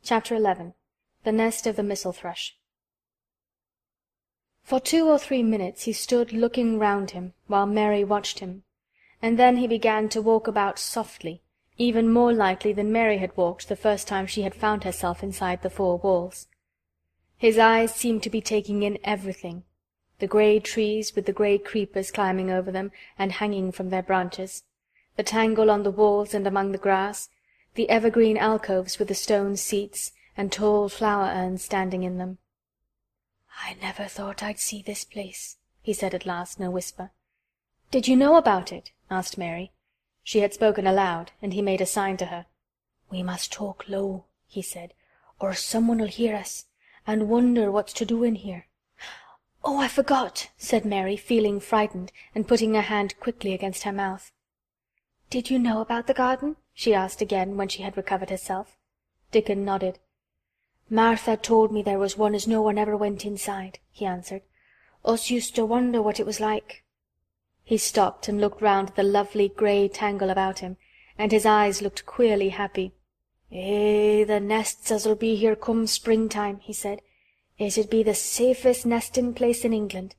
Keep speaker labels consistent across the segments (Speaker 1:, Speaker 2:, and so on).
Speaker 1: Chapter 11. The Nest of the Missel Thrush. For 2 or 3 minutes he stood looking round him, while Mary watched him, and then he began to walk about softly, even more lightly than Mary had walked the first time she had found herself inside the 4 walls. His eyes seemed to be taking in everything: the grey trees with the grey creepers climbing over them and hanging from their branches, the tangle on the walls and among the grass, the evergreen alcoves with the stone seats and tall flower urns standing in them. "I never thought I'd see this place," he said at last in a whisper. "Did you know about it?" asked Mary. She had spoken aloud, and he made a sign to her. "We must talk low," he said, "or someone'll hear us, and wonder what's to do in here." "Oh, I forgot," said Mary, feeling frightened, and putting her hand quickly against her mouth. "Did you know about the garden?" she asked again, when she had recovered herself. Dickon nodded. "Martha told me there was one as no one ever went inside," he answered. "Us used to wonder what it was like." He stopped and looked round at the lovely grey tangle about him, and his eyes looked queerly happy. The nests as'll be here come springtime," he said. "It'd be the safest nestin' place in England.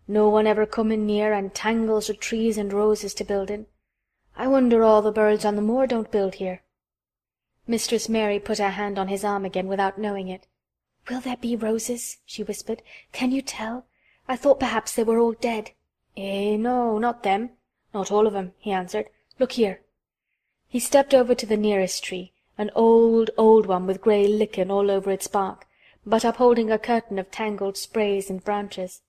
Speaker 1: No one ever comin' near, and tangles o' trees and roses to build in. I wonder all the birds on the moor don't build here." Mistress Mary put her hand on his arm again without knowing it. "Will there be roses?" she whispered. "Can you tell? I thought perhaps they were all dead." No, not them. Not all of 'em," he answered. "Look here." He stepped over to the nearest tree, an old one with grey lichen all over its bark, but upholding a curtain of tangled sprays and branches.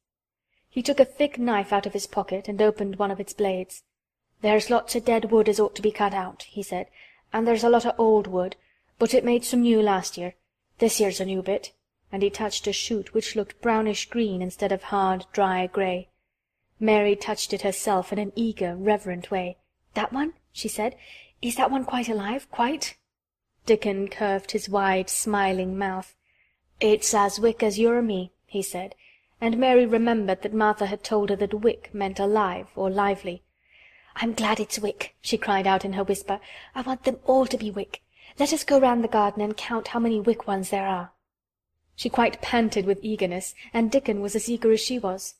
Speaker 1: He took a thick knife out of his pocket and opened one of its blades. "There's lots o' dead wood as ought to be cut out," he said, "and there's a lot o' old wood, but it made some new last year. This here's a new bit," and he touched a shoot which looked brownish-green instead of hard, dry grey. Mary touched it herself in an eager, reverent way. "That one?" she said. "Is that one quite alive, quite?" Dickon curved his wide, smiling mouth. "It's as wick as you or me," he said, and Mary remembered that Martha had told her that wick meant alive or lively. "I'm glad it's wick," she cried out in her whisper. "I want them all to be wick. Let us go round the garden and count how many wick ones there are." She quite panted with eagerness, and Dickon was as eager as she was.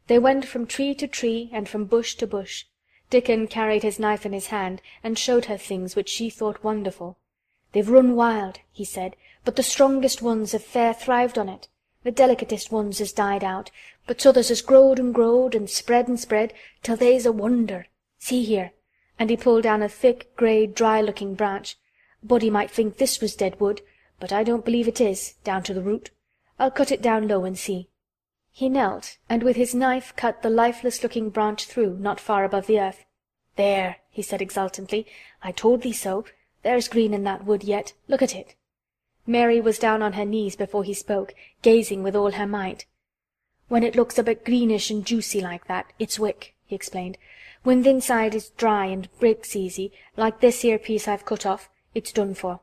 Speaker 1: They went from tree to tree and from bush to bush. Dickon carried his knife in his hand and showed her things which she thought wonderful. "They've run wild," he said, "but the strongest ones have fair thrived on it. The delicatest ones has died out, but t'others has growed and spread till they's a wonder. See here," and he pulled down a thick, grey, dry-looking branch. "A body might think this was dead wood, but I don't believe it is, down to the root. I'll cut it down low and see." He knelt, and with his knife cut the lifeless-looking branch through, not far above the earth. "There," he said exultantly. "I told thee so. There's green in that wood yet. Look at it." Mary was down on her knees before he spoke, gazing with all her might. "When it looks a bit greenish and juicy like that, it's wick," he explained. "When th' inside is dry and breaks easy, like this here piece I've cut off, it's done for.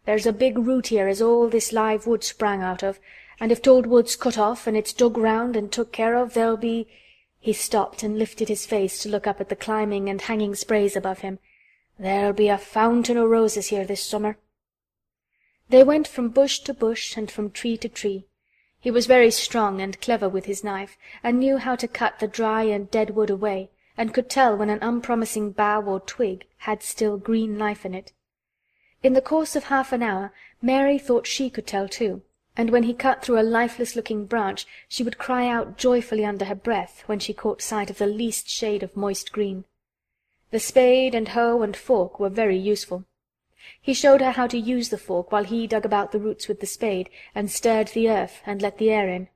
Speaker 1: There's a big root here as all this live wood sprang out of, and if t'old wood's cut off and it's dug round and took care of, there'll be—" He stopped and lifted his face to look up at the climbing and hanging sprays above him. "There'll be a fountain o' roses here this summer." They went from bush to bush and from tree to tree. He was very strong and clever with his knife, and knew how to cut the dry and dead wood away, and could tell when an unpromising bough or twig had still green life in it. In the course of half an hour Mary thought she could tell too, and when he cut through a lifeless-looking branch she would cry out joyfully under her breath when she caught sight of the least shade of moist green. The spade and hoe and fork were very useful. He showed her how to use the fork while he dug about the roots with the spade and stirred the earth and let the air in.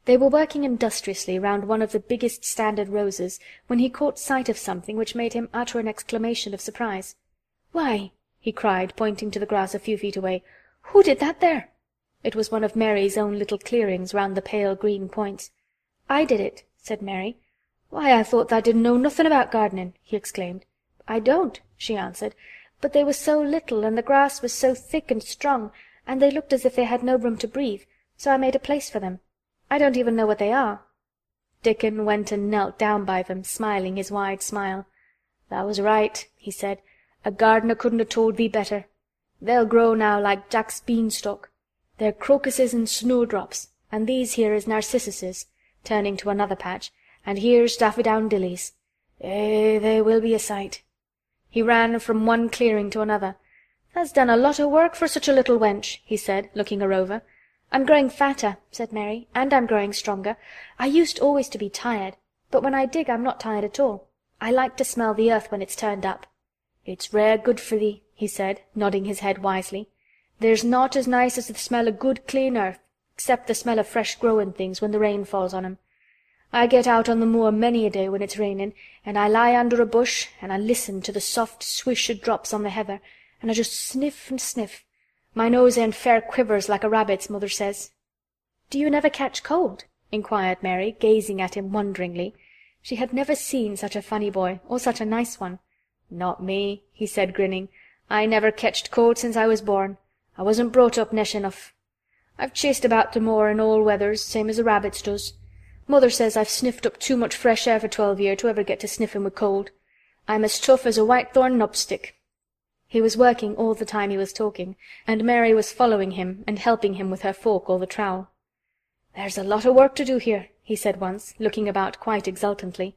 Speaker 1: They were working industriously round one of the biggest standard roses when he caught sight of something which made him utter an exclamation of surprise. "Why," he cried, pointing to the grass a few feet away, "who did that there?" It was one of Mary's own little clearings round the pale green points. "I did it," said Mary. "Why, I thought tha didn't know nothin' about gardening," he exclaimed. "I don't," she answered, "but they were so little and the grass was so thick and strong, and they looked as if they had no room to breathe, so I made a place for them. I don't even know what they are." Dickon went and knelt down by them, smiling his wide smile. "Tha was right," he said. "A gardener couldn't have told thee better. They'll grow now like Jack's beanstalk. They're crocuses and snowdrops, and these here is narcissuses," turning to another patch, "and here's daffydowndillies. They will be a sight." He ran from one clearing to another. "Tha's done a lot o' work for such a little wench," he said, looking her over. "I'm growing fatter," said Mary, "and I'm growing stronger. I used always to be tired, but when I dig I'm not tired at all. I like to smell the earth when it's turned up." "It's rare good for thee," he said, nodding his head wisely. "There's naught as nice as the smell of good clean earth, except the smell of fresh growin' things when the rain falls on 'em. I get out on the moor many a day when it's rainin', and I lie under a bush and I listen to the soft swish o' drops on the heather, and I just sniff and sniff. My nose end fair quivers like a rabbit's, mother says." "Do you never catch cold?" inquired Mary, gazing at him wonderingly. She had never seen such a funny boy, or such a nice one. "Not me," he said, grinning. "I never ketched cold since I was born. I wasn't brought up nesh enough. I've chased about the moor in all weathers, same as the rabbits does. Mother says I've sniffed up too much fresh air for 12 year to ever get to sniffin' with cold. I'm as tough as a whitethorn knobstick." He was working all the time he was talking, and Mary was following him and helping him with her fork or the trowel. "There's a lot of work to do here," he said once, looking about quite exultantly.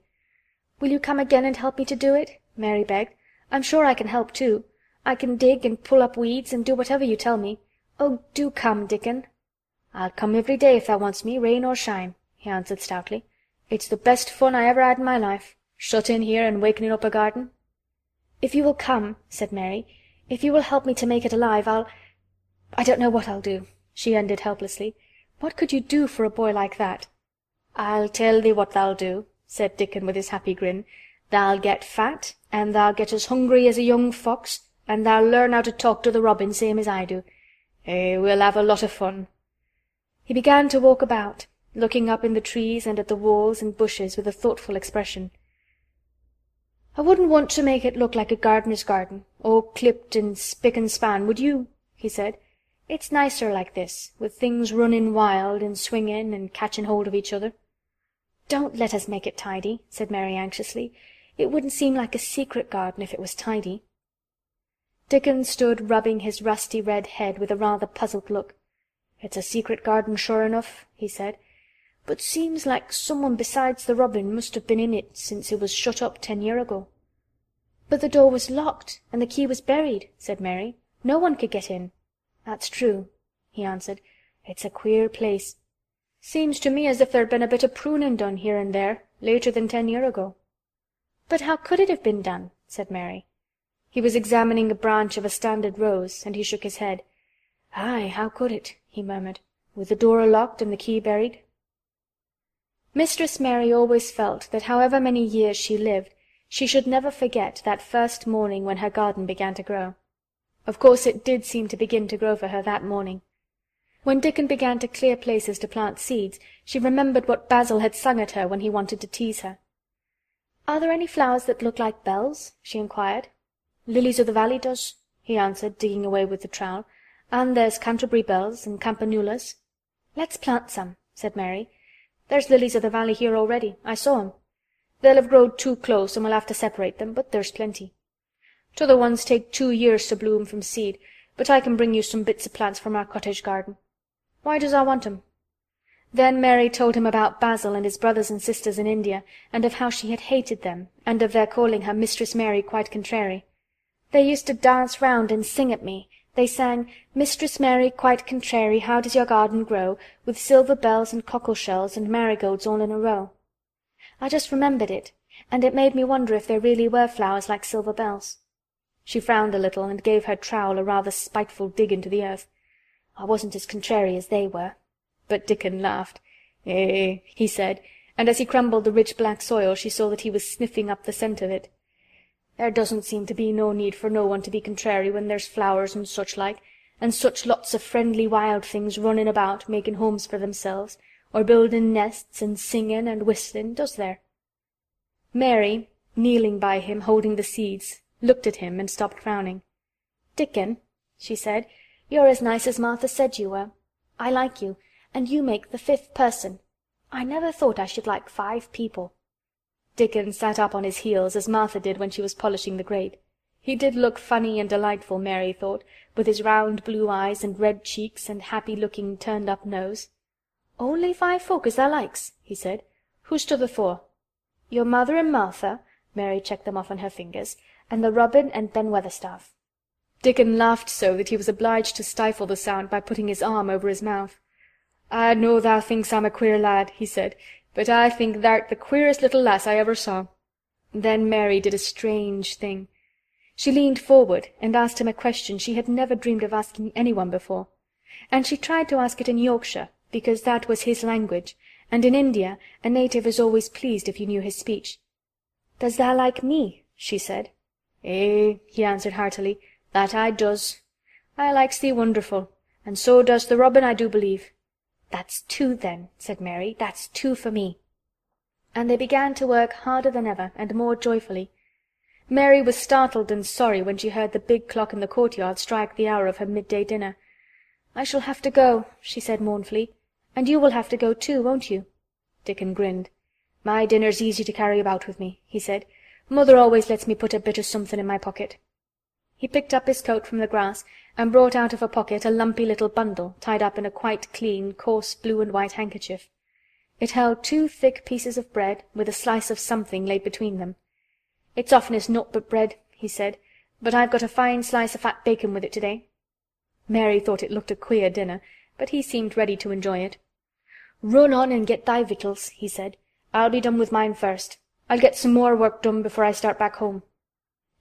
Speaker 1: "Will you come again and help me to do it?" Mary begged. "I'm sure I can help too. I can dig and pull up weeds and do whatever you tell me. Oh, do come, Dickon." "I'll come every day if thou wants me, rain or shine," he answered stoutly. "It's the best fun I ever had in my life, shut in here and wakening up a garden." "If you will come," said Mary, "if you will help me to make it alive, I don't know what I'll do," she ended helplessly. "What could you do for a boy like that?" "I'll tell thee what thou'll do," said Dickon with his happy grin. "Thou'll get fat, and thou'll get as hungry as a young fox, and thou'll learn how to talk to the robin same as I do. We'll have a lot of fun." He began to walk about, looking up in the trees and at the walls and bushes with a thoughtful expression. "I wouldn't want to make it look like a gardener's garden, all clipped and spick and span, would you?" he said. "It's nicer like this, with things running wild and swinging and catching hold of each other." "Don't let us make it tidy," said Mary anxiously. "It wouldn't seem like a secret garden if it was tidy." Dickon stood rubbing his rusty red head with a rather puzzled look. "It's a secret garden sure enough," he said, "but seems like someone besides the robin must have been in it since it was shut up 10 year ago." "But the door was locked and the key was buried," said Mary. "No one could get in." "That's true," he answered. "It's a queer place. Seems to me as if there'd been a bit of pruning done here and there later than 10 year ago." "But how could it have been done?" said Mary. He was examining a branch of a standard rose, and he shook his head. "Aye, how could it?" he murmured. "With the door locked and the key buried." Mistress Mary always felt that however many years she lived, she should never forget that first morning when her garden began to grow. Of course it did seem to begin to grow for her that morning. When Dickon began to clear places to plant seeds, she remembered what Basil had sung at her when he wanted to tease her. "Are there any flowers that look like bells?" she inquired. "Lilies of the valley does," he answered, digging away with the trowel. "And there's Canterbury bells and campanulas." "Let's plant some," said Mary. "There's lilies of the valley here already. I saw 'em. They'll have growed too close and we'll have to separate them, but there's plenty. T'other ones take 2 years to bloom from seed, but I can bring you some bits of plants from our cottage garden. Why does I want 'em?" Then Mary told him about Basil and his brothers and sisters in India, and of how she had hated them, and of their calling her Mistress Mary quite contrary. "They used to dance round and sing at me. They sang, 'Mistress Mary quite contrary, how does your garden grow, with silver bells and cockle-shells and marigolds all in a row?' I just remembered it, and it made me wonder if there really were flowers like silver bells." She frowned a little and gave her trowel a rather spiteful dig into the earth. "I wasn't as contrary as they were." But Dickon laughed. He said, and as he crumbled the rich black soil she saw that he was sniffing up the scent of it. "There doesn't seem to be no need for no one to be contrary when there's flowers and such like, and such lots of friendly wild things running about making homes for themselves, or building nests and singing and whistling, does there?" Mary, kneeling by him holding the seeds, looked at him and stopped frowning. "Dickon," she said, "you're as nice as Martha said you were. I like you, and you make the 5th person. I never thought I should like 5 people." Dickon sat up on his heels as Martha did when she was polishing the grate. He did look funny and delightful, Mary thought, with his round blue eyes and red cheeks and happy-looking turned-up nose. "Only 5 folk as thou likes," he said. "Who's t'other 4?" "Your mother and Martha," Mary checked them off on her fingers, "and the Robin and Ben Weatherstaff." Dickon laughed so that he was obliged to stifle the sound by putting his arm over his mouth. "I know thou thinks I'm a queer lad," he said, "but I think thou'rt the queerest little lass I ever saw." Then Mary did a strange thing. She leaned forward and asked him a question she had never dreamed of asking anyone before. And she tried to ask it in Yorkshire, because that was his language, and in India a native is always pleased if you knew his speech. "Does thou like me?" she said. "Eh," he answered heartily, "that I does. I likes thee wonderful, and so does the Robin, I do believe." "That's 2 then," said Mary. "That's 2 for me." And they began to work harder than ever and more joyfully. Mary was startled and sorry when she heard the big clock in the courtyard strike the hour of her midday dinner. "I shall have to go," she said mournfully. "And you will have to go too, won't you?" Dickon grinned. "My dinner's easy to carry about with me," he said. "Mother always lets me put a bit of something in my pocket." He picked up his coat from the grass and brought out of a pocket a lumpy little bundle tied up in a quite clean, coarse blue and white handkerchief. It held 2 thick pieces of bread with a slice of something laid between them. "It's oftenest naught but bread," he said, "but I've got a fine slice of fat bacon with it today." Mary thought it looked a queer dinner, but he seemed ready to enjoy it. "Run on and get thy victuals," he said. "I'll be done with mine first. I'll get some more work done before I start back home."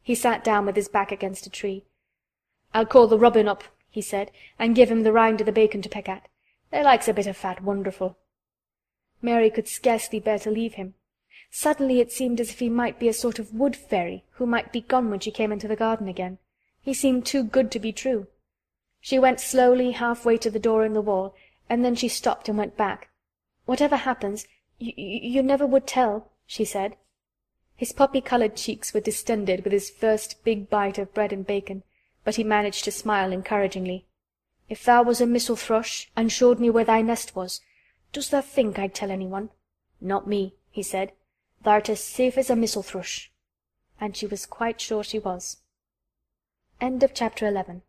Speaker 1: He sat down with his back against a tree. "I'll call the Robin up," he said, "and give him the rind of the bacon to peck at. They likes a bit of fat wonderful." Mary could scarcely bear to leave him. Suddenly it seemed as if he might be a sort of wood fairy who might be gone when she came into the garden again. He seemed too good to be true. She went slowly halfway to the door in the wall, and then she stopped and went back. "Whatever happens, you never would tell," she said. His poppy-colored cheeks were distended with his first big bite of bread and bacon, but he managed to smile encouragingly. "If thou was a missel thrush and showed me where thy nest was, does thou think I'd tell anyone?" "Not me," he said. "Thou'rt as safe as a missel thrush." And she was quite sure she was. End of chapter 11.